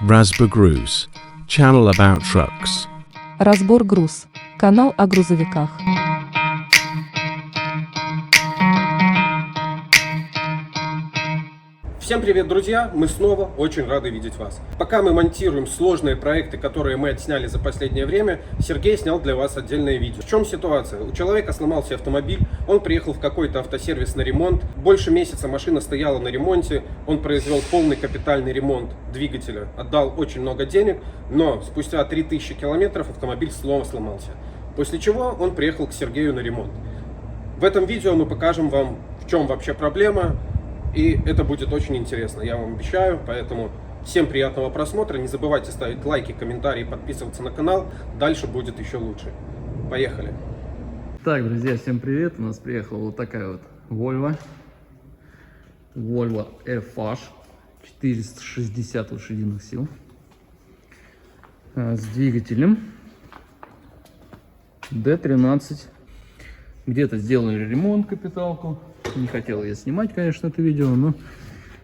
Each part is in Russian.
Разбор Груз, channel about trucks. Разбор груз. Канал о грузовиках. Всем привет, друзья! Мы снова очень рады видеть вас. Пока мы монтируем сложные проекты, которые мы отсняли за последнее время, Сергей снял для вас отдельное видео. В чем ситуация? У человека сломался автомобиль, он приехал в какой-то автосервис на ремонт. Больше месяца машина стояла на ремонте, он произвел полный капитальный ремонт двигателя, отдал очень много денег, но спустя 3000 километров автомобиль снова сломался. После чего он приехал к Сергею на ремонт. В этом видео мы покажем вам, в чем вообще проблема. И это будет очень интересно, я вам обещаю. Поэтому всем приятного просмотра. Не забывайте ставить лайки, комментарии, подписываться на канал. Дальше будет еще лучше. Поехали. Так, друзья, всем привет. У нас приехала вот такая вот Volvo FH 460 лошадиных сил с двигателем D13. Где-то сделали ремонт, капиталку. Не хотел я снимать, конечно, это видео, но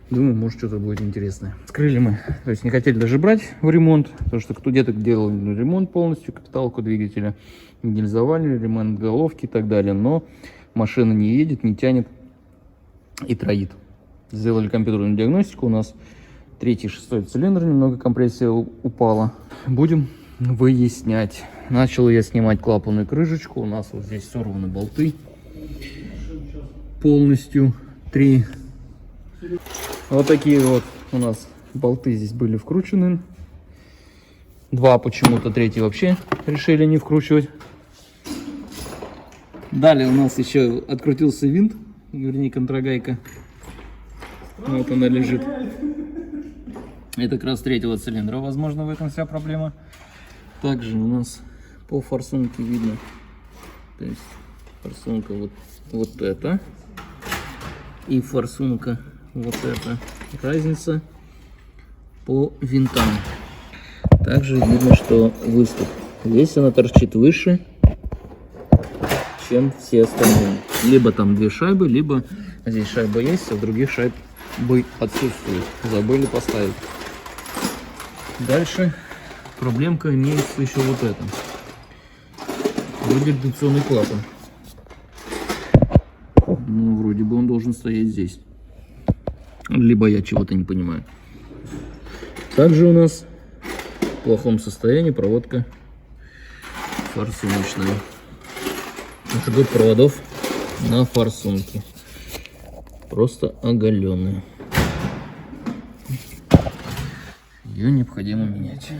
думаю, может, что-то будет интересное. Скрыли мы, то есть не хотели даже брать в ремонт, потому что где-то делали ремонт полностью, капиталку двигателя, гильзовали, ремонт головки и так далее, но машина не едет, не тянет и троит. Сделали компьютерную диагностику, у нас 3-6 цилиндр, немного компрессия упала. Будем выяснять. Начал я снимать клапанную крышечку, у нас вот здесь сорваны болты. Полностью 3. Вот такие вот у нас болты здесь были вкручены. 2 почему-то, 3 вообще решили не вкручивать. Далее у нас еще открутился винт, вернее контрагайка. Вот она лежит. Это как раз 3-го цилиндра, возможно, в этом вся проблема. Также у нас по форсунке видно, то есть форсунка вот это. И форсунка вот эта. Разница по винтам. Также видно, что выступ. Здесь она торчит выше, чем все остальные. Либо там 2 шайбы, либо здесь шайба есть, а других шайб отсутствует. Забыли поставить. Дальше проблемка имеется еще вот это. Вентиляционный клапан. Ну, вроде бы он должен стоять здесь. Либо я чего-то не понимаю. Также у нас в плохом состоянии проводка форсуночная. Жгут проводов на форсунке. Просто оголенная. Ее необходимо менять.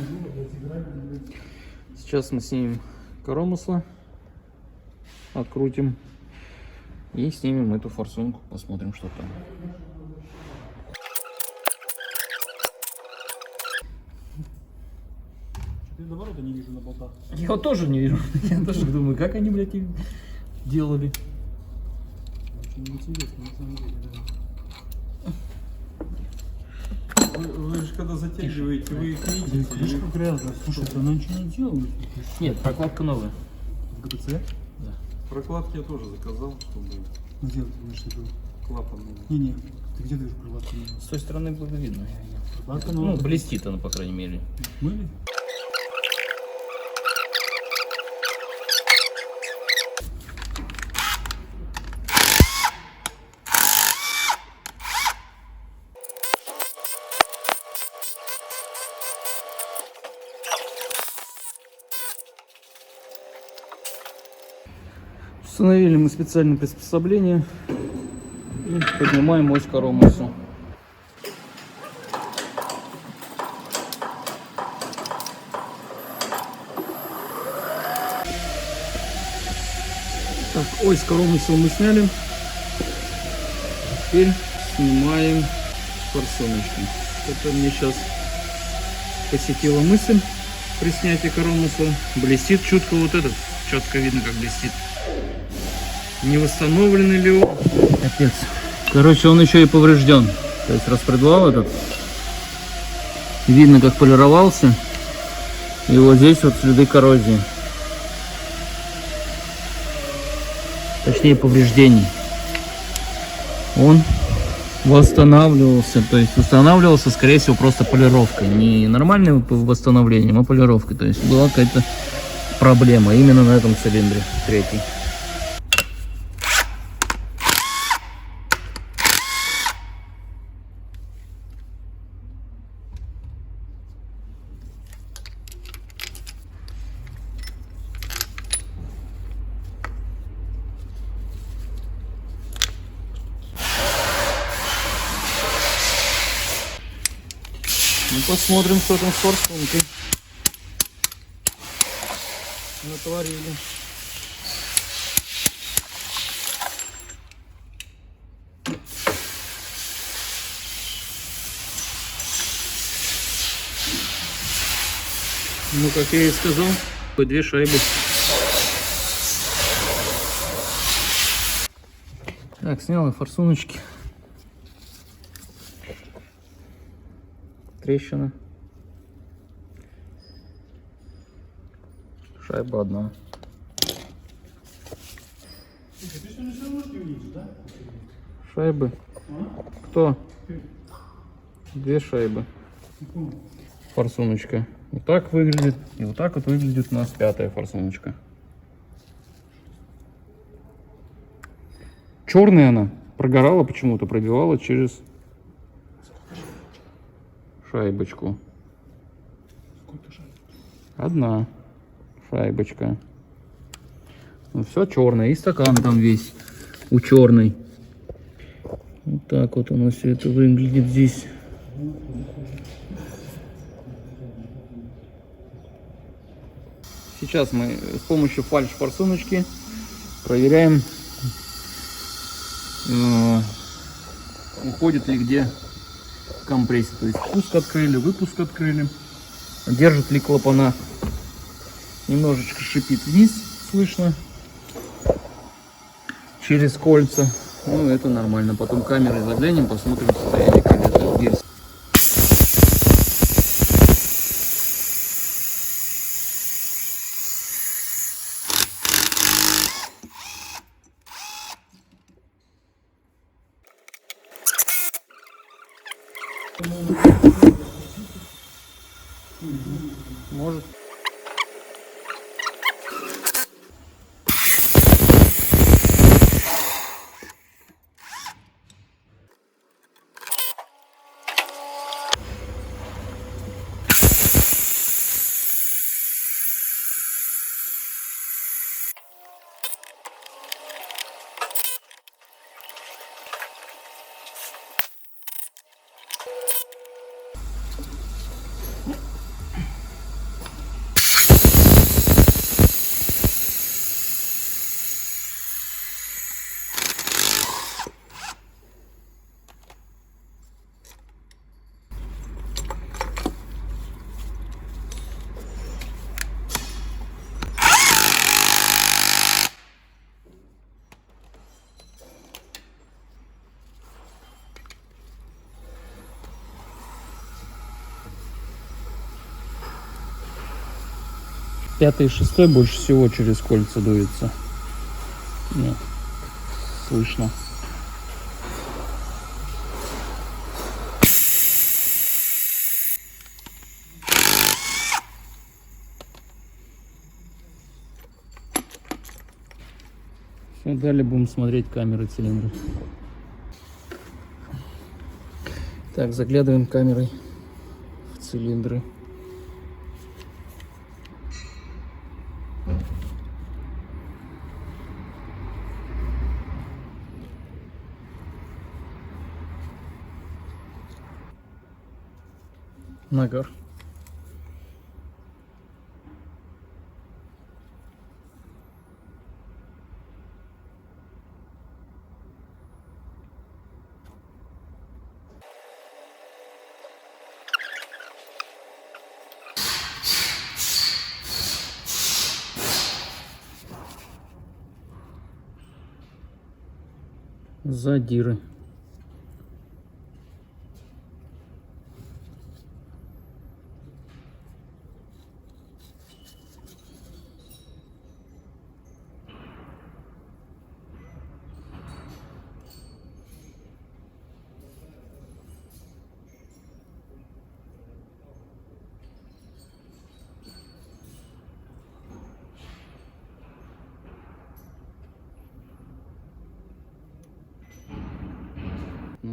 Сейчас мы снимем коромысло. Открутим. И снимем эту форсунку, посмотрим, что там. Наворота не вижу на болтах. Я вот тоже не вижу. Я тоже думаю, как они, блядь, их делали. Очень интересно, на самом деле, да. Вы же когда затягиваете, вы их видите. Крышка грязная. Слушай, она ничего не делает. Нет, прокладка новая. В ГБЦ? Да. Прокладки я тоже заказал, чтобы Где ты думаешь, что это? клапан. Не, ты где видишь прокладку? С той стороны было видно. Прокладка Ну, новая. блестит она, по крайней мере. Мыли? Установили мы специальное приспособление и поднимаем ось коромысла. Так, ось коромысла мы сняли. Теперь снимаем форсуночку. Это мне сейчас посетила мысль при снятии коромысла. Блестит чутко вот этот. Четко видно, как блестит. Не восстановленный ли он? Капец. Короче, он еще и поврежден. То есть распредвал этот. Видно, как полировался. И вот здесь вот следы коррозии. Точнее, повреждений. Он восстанавливался. То есть устанавливался, скорее всего, просто полировкой. Не нормальным восстановлением, а полировкой. То есть была какая-то проблема именно на этом цилиндре третий. Ну, посмотрим, что там с форсункой натворили. Ну, как я и сказал, 2 шайбы. Так, снял форсуночки. Трещина. Шайба одна. Шайбы. Кто? 2 шайбы. Форсуночка. Вот так выглядит. И вот так вот выглядит у нас 5-я форсуночка. Черная она. Прогорала почему-то, пробивала через шайбочку. Одна шайбочка. Ну, все черное. И стакан там весь у черной. Вот так вот у нас все это выглядит здесь. Сейчас мы с помощью фальш-форсуночки проверяем, уходит ли где компрессия. То есть впуск открыли, выпуск открыли. Держит ли клапана. Немножечко шипит вниз, слышно. Через кольца. Ну, это нормально. Потом камерой заглянем, посмотрим состояние колес. Может. Пятый и шестой больше всего через кольца дуется. Нет, слышно. Все, далее будем смотреть камеры цилиндров. Так, заглядываем камерой в цилиндры. Нагар. Задиры.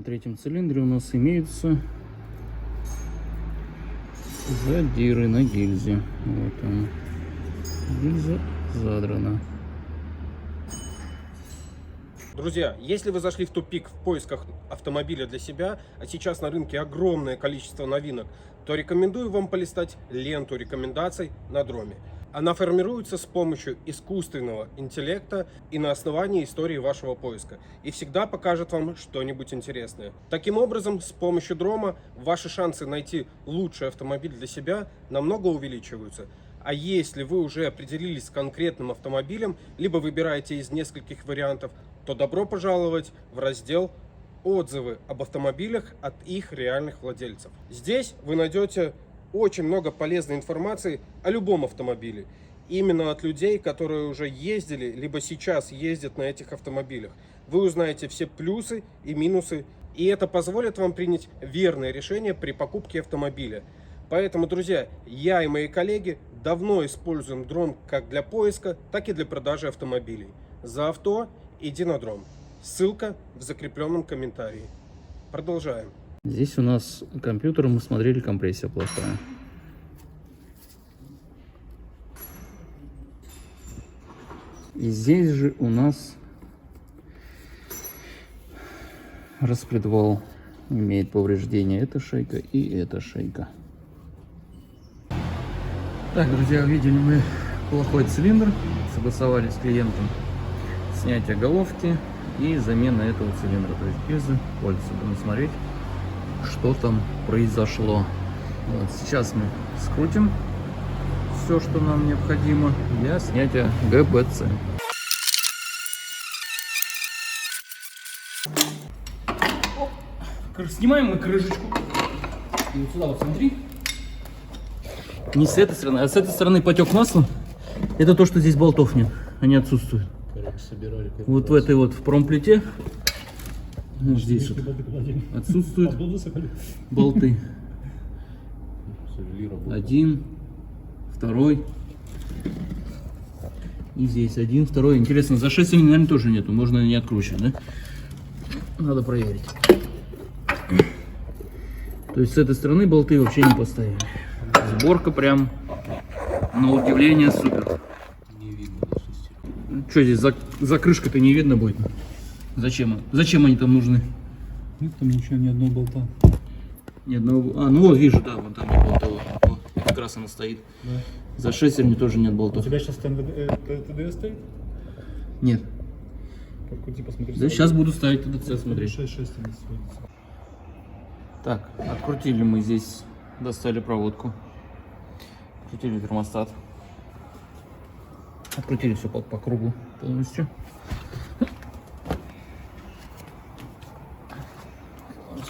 третьем цилиндре у нас имеются задиры на гильзе. Вот он. Гильза задрана. Друзья, если вы зашли в тупик в поисках автомобиля для себя, а сейчас на рынке огромное количество новинок, то рекомендую вам полистать ленту рекомендаций на Дроме. Она формируется с помощью искусственного интеллекта и на основании истории вашего поиска. И всегда покажет вам что-нибудь интересное. Таким образом, с помощью Дрома ваши шансы найти лучший автомобиль для себя намного увеличиваются. А если вы уже определились с конкретным автомобилем, либо выбираете из нескольких вариантов, то добро пожаловать в раздел «Отзывы об автомобилях от их реальных владельцев». Здесь вы найдете очень много полезной информации о любом автомобиле. Именно от людей, которые уже ездили, либо сейчас ездят на этих автомобилях. Вы узнаете все плюсы и минусы, и это позволит вам принять верное решение при покупке автомобиля. Поэтому, друзья, я и мои коллеги давно используем дрон как для поиска, так и для продажи автомобилей. За авто иди на дрон. Ссылка в закрепленном комментарии. Продолжаем. Здесь у нас компьютер, мы смотрели, компрессия плохая. И здесь же у нас распредвал имеет повреждения. Эта шейка и эта шейка. Так, друзья, увидели мы плохой цилиндр. Согласовали с клиентом снятие головки и замена этого цилиндра. То есть гильзы, кольца. Будем смотреть, что там произошло. Вот, сейчас мы скрутим все, что нам необходимо для снятия ГБЦ. Снимаем мы крышечку. И вот сюда вот смотри. Не с этой стороны, а с этой стороны потек масла. Это то, что здесь болтов нет. Они отсутствуют. Вот в этой вот в промплите. Вот здесь вот отсутствуют болты. Один, второй. И здесь один, второй. Интересно, за шестерни, наверное, тоже нету. Можно не откручивать, да? Надо проверить. То есть с этой стороны болты вообще не поставили. Сборка прям, на удивление, супер. Не видно. Что здесь за крышкой-то не видно будет? Зачем? Зачем они там нужны? Нет там ничего, ни одного болта. Ни одного. А, ну вот вижу, да, вон там не болтово. Вот, как раз она стоит. Да. За шестерни тоже нет У болтов. тебя сейчас там ТД стоит? Нет. Подкрути, посмотри. Да, сейчас буду ставить ТДЦ, смотреть. 6 шестерен сходится. Так, открутили мы здесь, достали проводку. Открутили термостат. Открутили все по кругу полностью.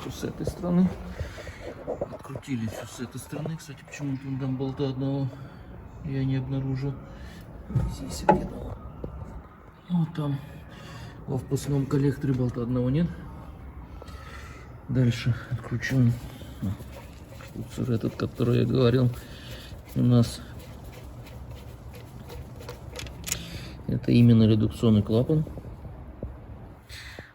С этой стороны. Открутили все с этой стороны. Кстати, почему-то там болта одного я не обнаружил. Здесь где-то. Вот там. Во впускном коллекторе болта одного нет. Дальше откручиваем штуцер этот, который я говорил. У нас это именно редукционный клапан.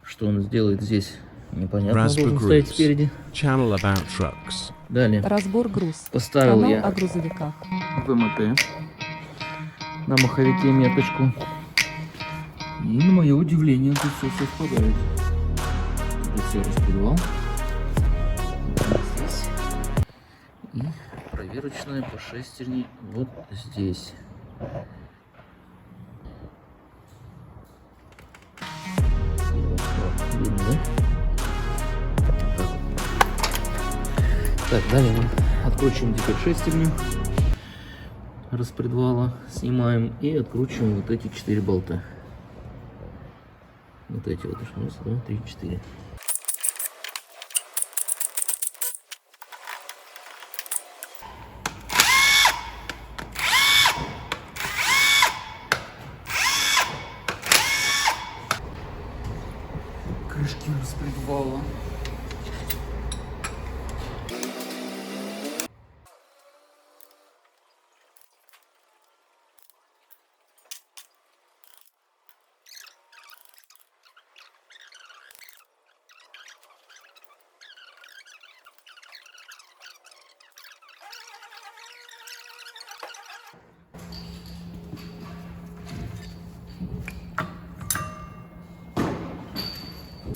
Что он сделает здесь, непонятно. Raspberry Должен стоять Groups. спереди. Channel about trucks. Далее Разбор груз. поставил Канал я о грузовиках. ВМТ на маховике меточку. И на мое удивление тут все совпадает. Тут все распредвал. Здесь. И проверочная по шестерни вот здесь. Видно, да? Так, далее мы откручиваем теперь шестерню распредвала, снимаем и откручиваем вот эти 4 болта. Вот эти вот, раз, два, три, 4. Крышки распредвала.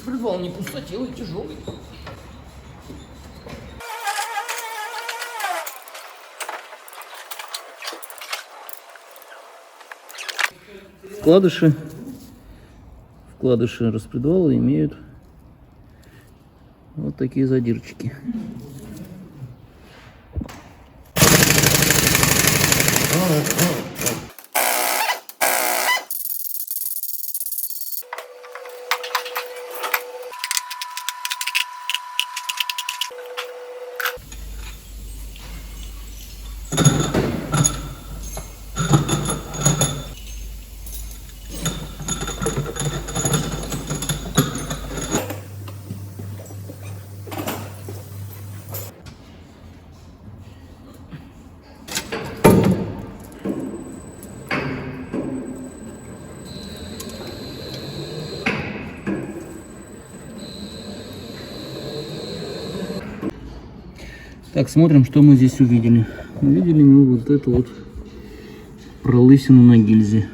Распредвал не пустотелый, тяжелый. Вкладыши распредвала имеют вот такие задирчики. Так, смотрим, что мы здесь увидели. Увидели мы вот эту вот пролысину на гильзе.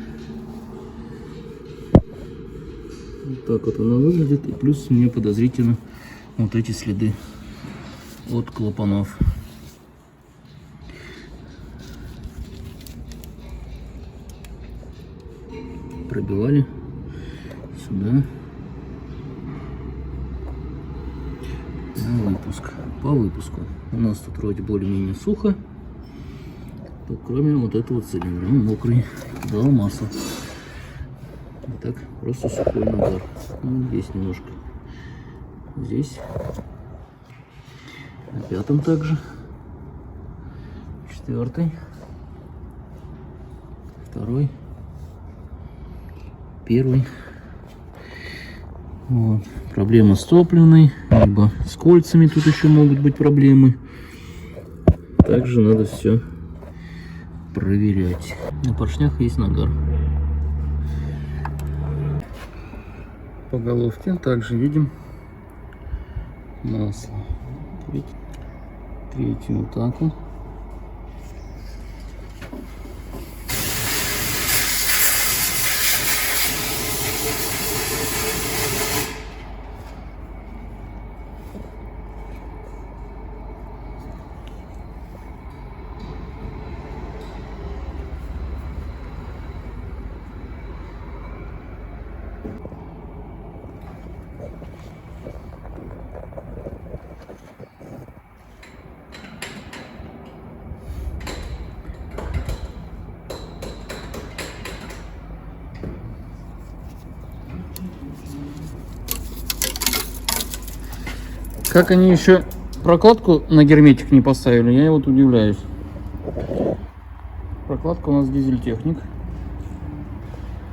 Вот так вот она выглядит. И плюс мне подозрительно вот эти следы от клапанов. Пробивали сюда. На выпуск. По выпуску. У нас тут вроде более-менее сухо. Только кроме вот этого цилиндра. Он мокрый. Дал масло. Так, просто сухой нагар. Ну, здесь немножко. Здесь. На пятом также. Четвертый. Второй. Первый. Вот. Проблема с топливной, либо с кольцами тут еще могут быть проблемы. Также надо все проверять. На поршнях есть нагар. По головке также видим масло. Третий вот так вот. Как они еще прокладку на герметик не поставили, я вот удивляюсь. Прокладка у нас дизель-техник.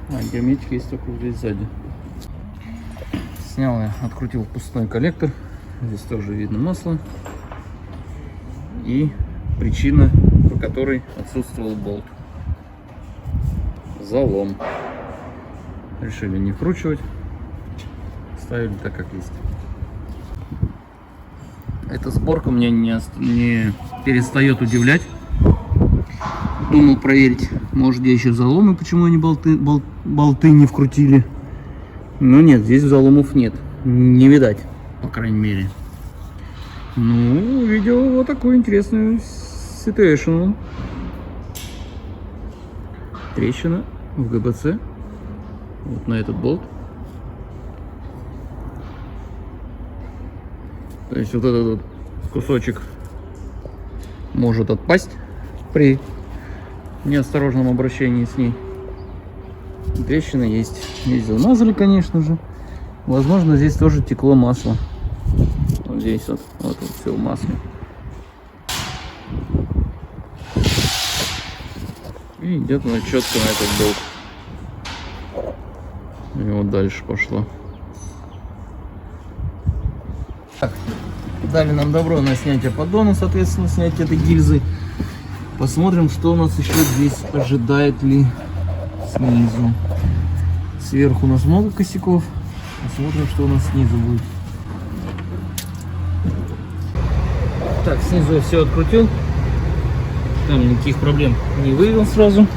А герметик есть только здесь сзади. Снял я, открутил пустой коллектор. Здесь тоже видно масло. И причина, по которой отсутствовал болт. Залом. Решили не вкручивать. Ставили так, как есть. Эта сборка меня не перестает удивлять. Думал проверить, может, где еще заломы, почему они болты не вкрутили. Но нет, здесь заломов нет. Не видать, по крайней мере. Ну, увидел вот такую интересную ситуацию. Трещина в ГБЦ. Вот на этот болт. То есть вот этот кусочек может отпасть при неосторожном обращении с ней. Трещина есть. Здесь замазали, конечно же. Возможно, здесь тоже текло масло. Вот здесь вот все в масле. И идет она четко на этот болт. И вот дальше пошло. Так, дали нам добро на снятие поддона, соответственно, снятие этой гильзы. Посмотрим, что у нас еще здесь ожидает ли снизу. Сверху у нас много косяков. Посмотрим, что у нас снизу будет. Так, снизу я все открутил. Там никаких проблем не выявил сразу.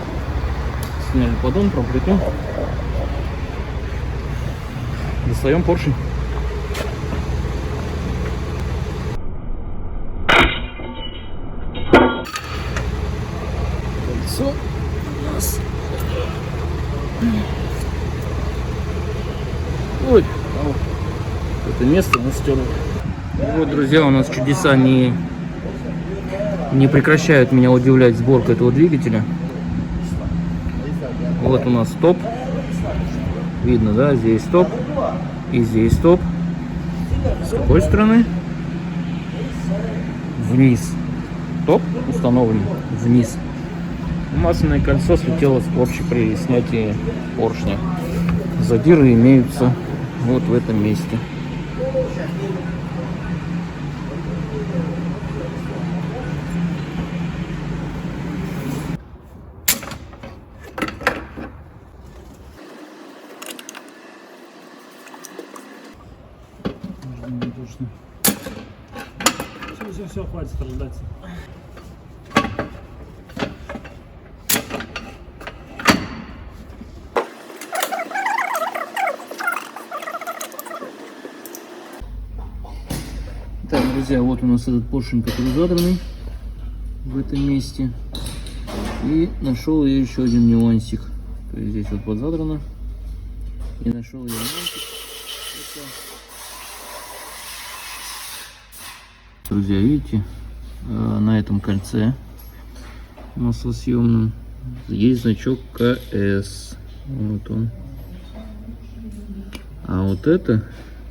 Сняли поддон, проплету. Достаем поршень. кольцо у нас. Ой, это место у нас стерло. Вот, друзья, у нас чудеса не прекращают меня удивлять сборка этого двигателя. Вот у нас стоп. Видно, да? Здесь стоп. И здесь стоп. С какой стороны? Вниз. Стоп установлен вниз. Масляное кольцо слетело с Porsche при снятии поршня. Задиры имеются вот в этом месте. Все, хватит рождаться. Так, друзья, вот у нас этот поршень, который задранный в этом месте. И нашел я еще один нюансик. То есть здесь вот подзадрано. И нашел я нюансик. Друзья, видите, на этом кольце маслосъемном есть значок КС. Вот он. А вот это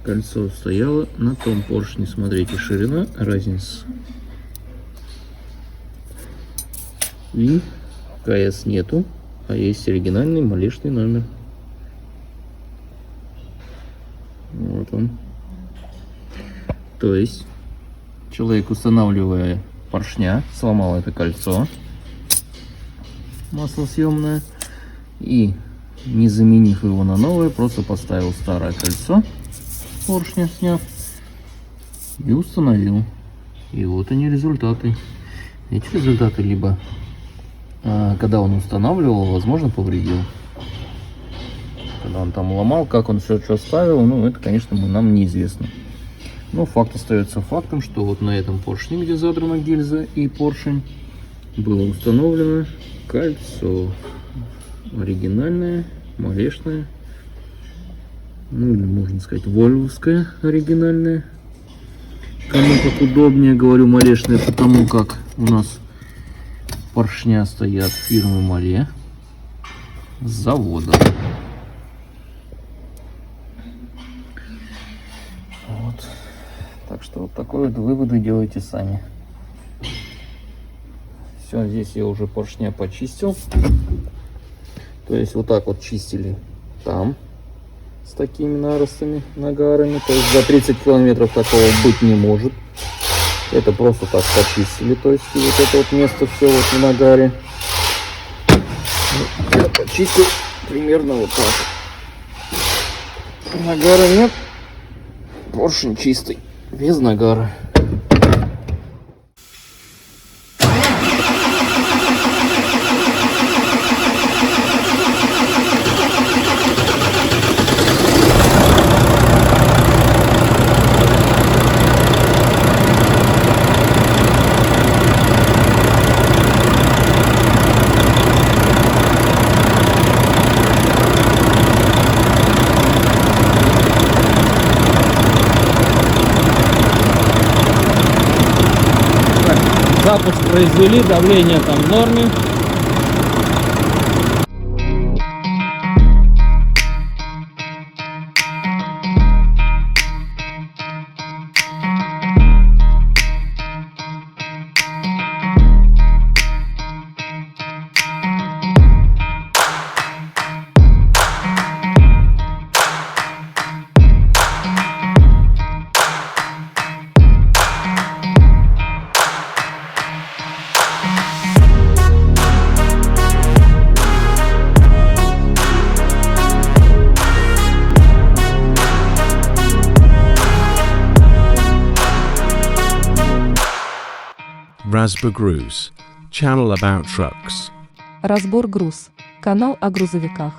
кольцо стояло на том поршне. Смотрите, ширина, разница. И КС нету, а есть оригинальный малешный номер. Вот он. То есть человек, устанавливая поршня, сломал это кольцо маслосъемное и, не заменив его на новое, просто поставил старое кольцо поршня, сняв, и установил. И вот они результаты. Эти результаты либо когда он устанавливал, возможно, повредил. Когда он там ломал, как он все что ставил, ну это, конечно, нам неизвестно. Но факт остается фактом, что вот на этом поршне, где задрана гильза и поршень, было установлено кольцо оригинальное, малешное, ну или можно сказать вольвовское оригинальное. Кому как удобнее, говорю малешное, потому как у нас поршня стоят фирмы Мале с завода. Вот. Так что вот такой вот выводы делайте сами. Все, здесь я уже поршня почистил. То есть вот так вот чистили там с такими наростами, нагарами. То есть за 30 километров такого быть не может. Это просто так почистили. То есть и вот это вот место все вот в нагаре. Я почистил примерно вот так. Нагара нет. Поршень чистый, без нагара. Запуск произвели, давление там в норме. Razborgruз, channel about trucks. Разбор груз. Канал о грузовиках.